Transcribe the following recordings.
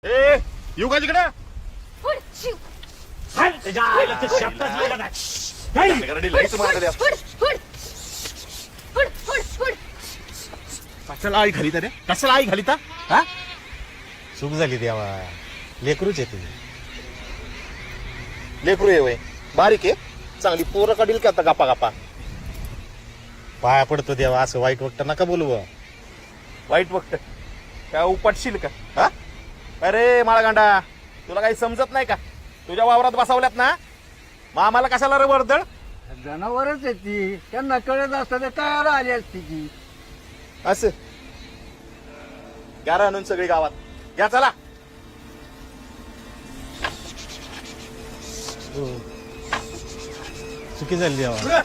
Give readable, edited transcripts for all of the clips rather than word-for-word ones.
ए येऊ का तिकडे कशाला आई घाली रे कशाला आई घाली हा चूक झाली देवा. लेकरूच आहे तुम्ही. लेकरू ये वय बारीक आहे चांगली पोरं काढील का आता गप्पा गप्पा पाया पडतो देवा. असं वाईट वक्त नका बोलू. वाईट वक्त काय उपटशील का हा अरे माळगांडा तुला काही समजत नाही का तुझ्या वावरात बसवल्यात ना मग आम्हाला कशाला रे वर्दळ जनावरच आहे ती. त्यांना कळत असतं तर तयार आली असती की. असं घ्या आणून सगळी गावात घ्या चला चुकी झाली देवा.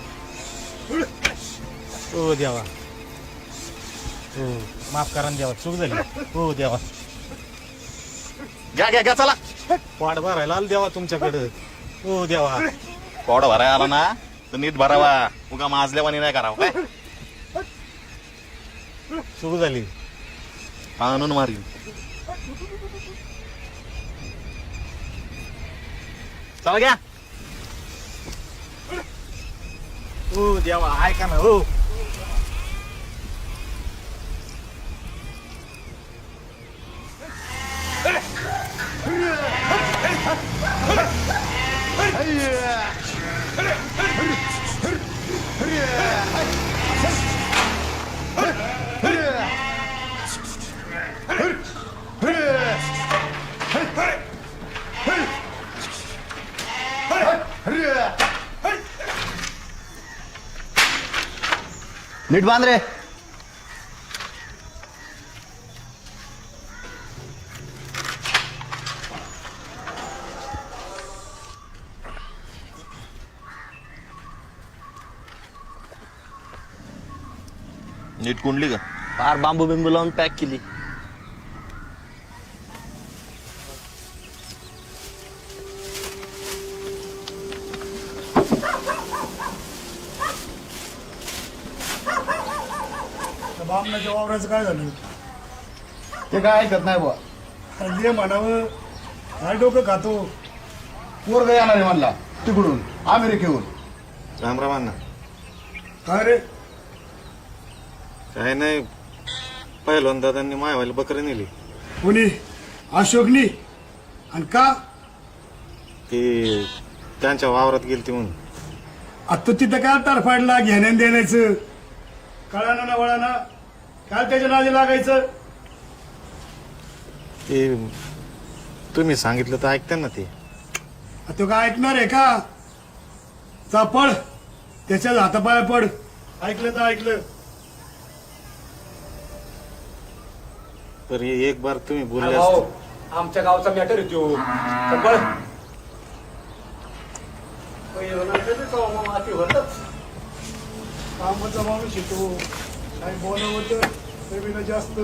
हो देवा. हो माफ करा ना देवा. चूक झाली. हो देवा. घ्या घ्या घ्या चला वाट भरायला आलं देवा तुमच्याकडे. हो देवा. कोड भरायला आला ना तर नीट भरावा उगा माजल्यावानी नाही करावं काय चूक झाली. आणून मारीन चला घ्या हो देवा. ऐका ना. हो नीट बांध रे. नीट कुंडली का फार बांबू बिंबू लावून पॅक केली. बामणाच्या वावराचं काय झालं? ते काय ऐकत नाही बुवा. जे म्हणावं काय डोकं खातो. पोरग येणार आहे म्हणला तिकडून अमेरिकेहून. रामरामांना काय रे? काय नाही. पहिलवान दादांनी मायवाली बकरी नेली. कोणी? अशोकनी? आणि का? ती त्यांच्या वावरात गेली ती म्हणून. आता तिथं काय तारफाडला घेण्यान देण्याचं कळाना ना वळाना काय त्याच्या नादी लागायचं. ते तुम्ही सांगितलं तर ऐकते ना ते. तो काय ऐकणार आहे का? चापड त्याच्याच हातापाया पड. ऐकलं तर ऐकलं. तर एक बार तुम्ही बोलले भाऊ, असते. आमच्या गावचा मॅटर येतो चपळ. कामाचा माणूस येतो काय बोलावं तर जास्त